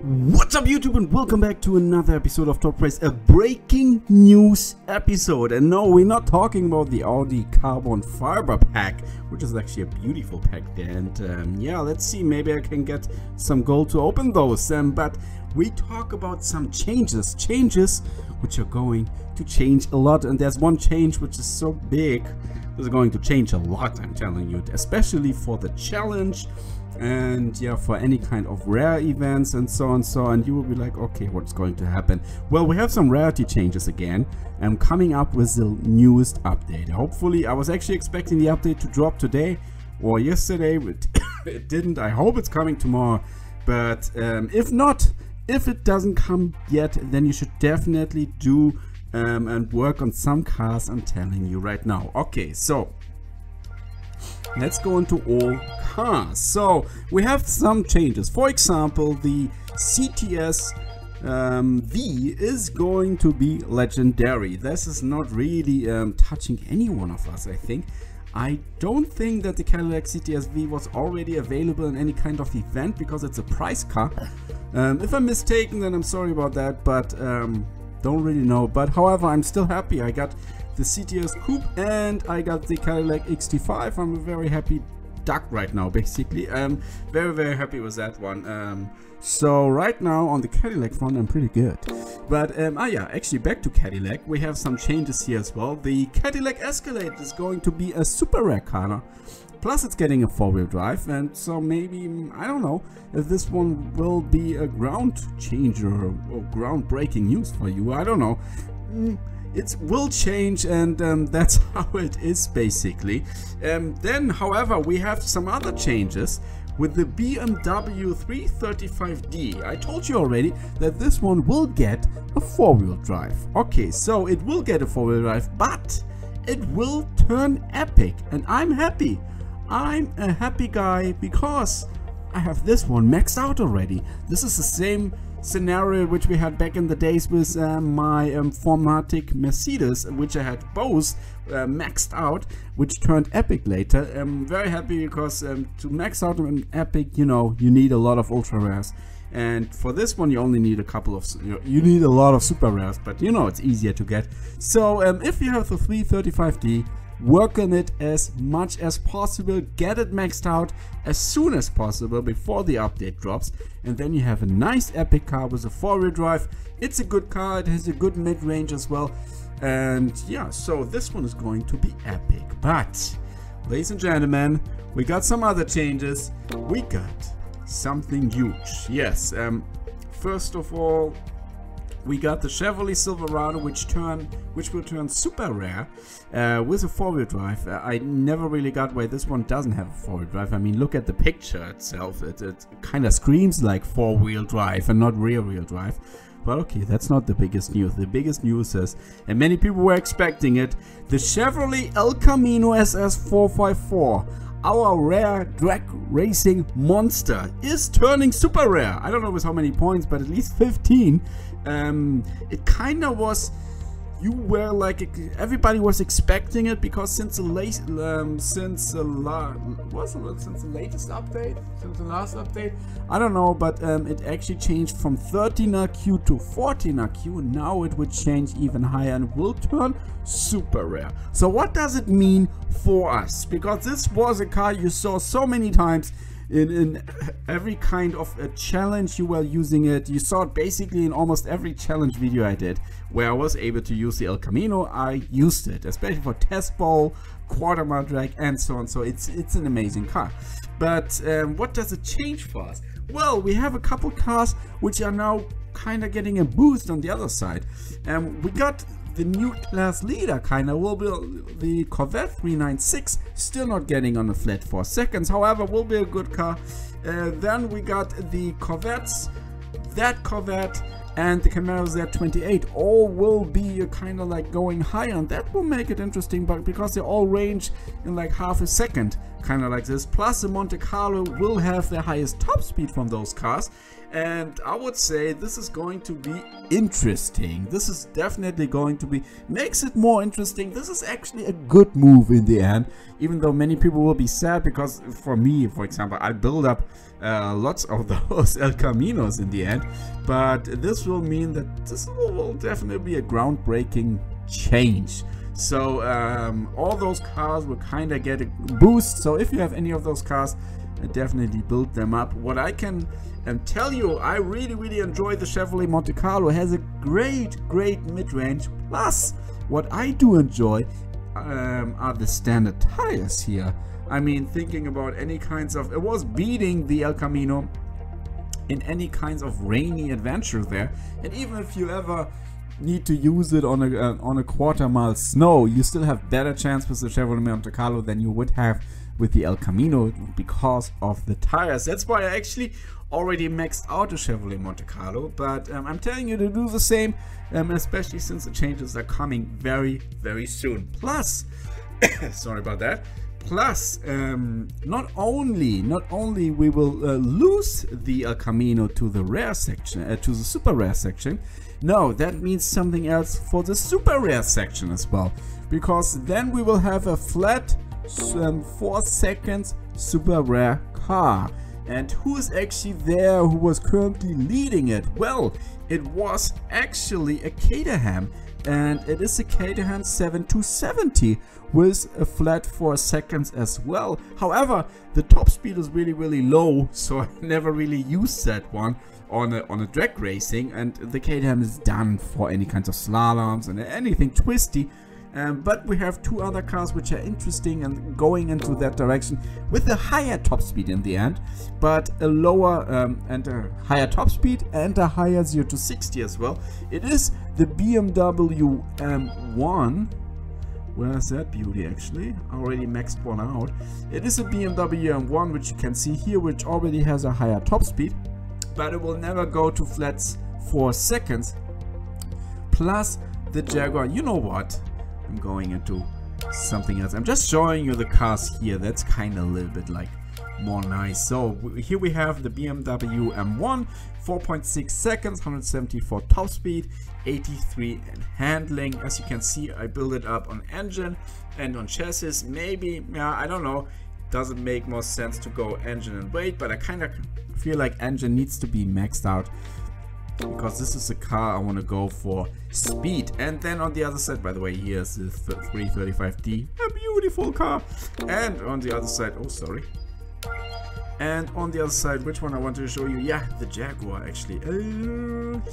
What's up YouTube, and welcome back to another episode of Top Price, a breaking news episode. And no, we're not talking about the Audi carbon fiber pack, which is actually a beautiful pack there. And yeah, let's see, maybe I can get some gold to open those. But we talk about some changes which are going to change a lot. And there's one change which is so big, this is going to change a lot, I'm telling you, especially for the challenge. And yeah, for any kind of rare events and so on, you will be like, okay, what's going to happen? Well, we have some rarity changes again. I'm coming up with the newest update. Hopefully, I was actually expecting the update to drop today or yesterday, but it didn't. I hope it's coming tomorrow, but if not, if it doesn't come yet, then you should definitely do and work on some cars, I'm telling you right now. Okay, so let's go into all cars. So we have some changes. For example, the CTS V is going to be legendary. This is not really touching any one of us, I think. I don't think that the Cadillac CTS V was already available in any kind of event because it's a price car. If I'm mistaken, then I'm sorry about that, but don't really know. But however, I'm still happy. I got the CTS Coupe and I got the Cadillac XT5. I'm a very happy duck right now, basically. Very happy with that one. So right now on the Cadillac front, I'm pretty good. But yeah, actually back to Cadillac, we have some changes here as well. The Cadillac Escalade is going to be a super rare car now. Plus it's getting a four-wheel drive, and so maybe, I don't know if this one will be a ground changer or groundbreaking news for you. I don't know. It will change, and that's how it is basically. Then however, we have some other changes with the BMW 335D. I told you already that this one will get a four-wheel drive. Okay, so it will get a four-wheel drive, but it will turn epic, and I'm happy. I'm a happy guy because I have this one maxed out already. This is the same scenario which we had back in the days with my 4MATIC Mercedes, which I had both maxed out, which turned epic later. I'm very happy because to max out an epic, you know, you need a lot of ultra rares, and for this one you only need a couple of, you need a lot of super rares, but you know it's easier to get. So if you have the 335D, work on it as much as possible, get it maxed out as soon as possible before the update drops, and then you have a nice epic car with a four-wheel drive. It's a good car, it has a good mid-range as well, and yeah, so this one is going to be epic. But ladies and gentlemen, we got some other changes. We got something huge. Yes, first of all, we got the Chevrolet Silverado, which will turn super rare with a four-wheel drive. I never really got why this one doesn't have a four-wheel drive. I mean, look at the picture itself. It kind of screams like four-wheel drive and not rear-wheel drive. But okay, that's not the biggest news. The biggest news is, and many people were expecting it, the Chevrolet El Camino SS454. Our rare drag racing monster is turning super rare. I don't know with how many points, but at least 15. It kind of was, you were like, everybody was expecting it because since the latest update, since the last update, I don't know, but it actually changed from 13 RQ to 14 RQ. Now it would change even higher and will turn super rare. So what does it mean for us? Because this was a car you saw so many times in every kind of a challenge you were using it. You saw it basically in almost every challenge video I did where I was able to use the El Camino. I used it, especially for test bowl, quarter mile drag, and so on. So it's an amazing car. But what does it change for us? Well, we have a couple cars which are now kind of getting a boost on the other side. We got the new class leader, will be the Corvette 396, still not getting on the flat 4 seconds, however will be a good car. Then we got the Corvettes, that Corvette and the Camaro Z28, all will be kind of like going higher, and that will make it interesting, but because they all range in like half a second. kind of like this. Plus the Monte Carlo will have the highest top speed from those cars, and I would say this is going to be interesting. This is definitely going to be, makes it more interesting. This is actually a good move in the end, even though many people will be sad, because for me, for example, I build up lots of those El Caminos in the end, but this will mean that this will definitely be a groundbreaking change. So all those cars will kind of get a boost. So if you have any of those cars, definitely build them up. What I can tell you, I really enjoy the Chevrolet Monte Carlo. It has a great mid-range. Plus, what I do enjoy are the standard tires here. I mean, thinking about any kinds of, it was beating the El Camino in any kinds of rainy adventure there. And even if you ever need to use it on a quarter-mile snow, you still have better chance with the Chevrolet Monte Carlo than you would have with the El Camino because of the tires. That's why I actually already maxed out the Chevrolet Monte Carlo, but I'm telling you to do the same, especially since the changes are coming very soon. Plus, sorry about that. Plus, not only we will lose the El Camino to the rare section, to the super rare section. No, that means something else for the super rare section as well, because then we will have a flat 4 seconds super rare car. And who is actually there, who was currently leading it? Well, it was actually a Caterham, and it is a Caterham 7270 with a flat 4 seconds as well. However, the top speed is really low, so I never really used that one on a drag racing, and the Caterham is done for any kinds of slaloms and anything twisty. But we have 2 other cars which are interesting and going into that direction with a higher top speed in the end, but a lower and a higher top speed and a higher 0 to 60 as well. It is the BMW M1. Where is that beauty actually? I already maxed one out. It is a BMW M1, which you can see here, which already has a higher top speed, but it will never go to flats 4 seconds. Plus the Jaguar, you know what? I'm going into something else. I'm just showing you the cars here. That's kind of a little bit like more nice. So here we have the BMW M1, 4.6 seconds, 174 top speed, 83 in handling. As you can see, I build it up on engine and on chassis. Maybe, yeah, I don't know. Doesn't make more sense to go engine and weight, but I kind of feel like engine needs to be maxed out, because this is a car I want to go for speed. And then on the other side, by the way, here's the 335D, a beautiful car. And on the other side, oh sorry. And on the other side, which one I wanted to show you? Yeah, the Jaguar actually.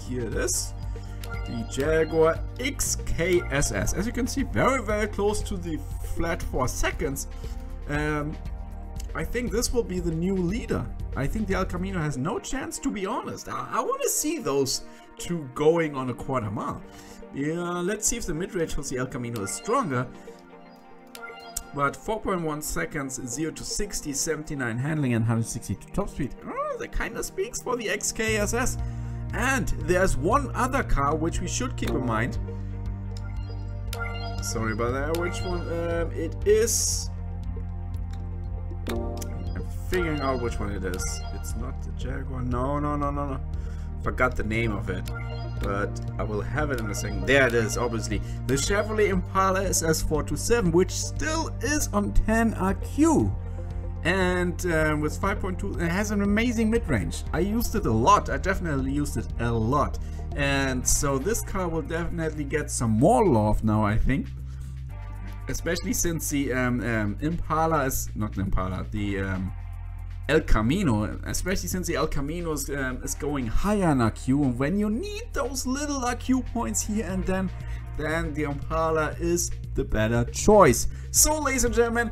Here it is. The Jaguar XKSS. As you can see, very close to the flat 4 seconds. I think this will be the new leader. I think the El Camino has no chance, to be honest. I want to see those 2 going on a quarter mile. Yeah, let's see if the mid-range for the El Camino is stronger. But 4.1 seconds, 0 to 60, 79 handling and 162 top speed. Oh, that kind of speaks for the XKSS. And there's one other car which we should keep in mind. Sorry about that. Which one? It is... I'm figuring out which one it is. It's not the Jaguar. No. Forgot the name of it, but I will have it in a second. There it is, obviously. The Chevrolet Impala SS427, which still is on 10 IQ. And with 5.2, it has an amazing mid-range. I used it a lot. I definitely used it a lot. And so this car will definitely get some more love now, I think. Especially since the Impala is, not the Impala, the El Camino, especially since the El Camino is going higher in IQ, and when you need those little IQ points here and then the Impala is the better choice. So ladies and gentlemen,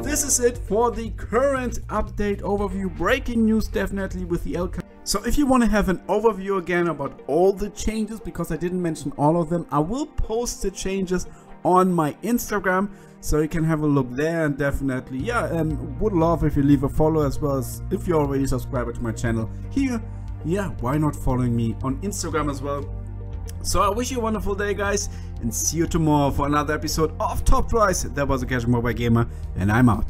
this is it for the current update overview. Breaking news definitely with the El Camino. So if you want to have an overview again about all the changes, because I didn't mention all of them, I will post the changes on my Instagram, so you can have a look there. And definitely, yeah, would love if you leave a follow, as well as if you're already subscribed to my channel here. Yeah, why not following me on Instagram as well? So I wish you a wonderful day, guys, and see you tomorrow for another episode of Top Price. That was a Casual Mobile Gamer, and I'm out.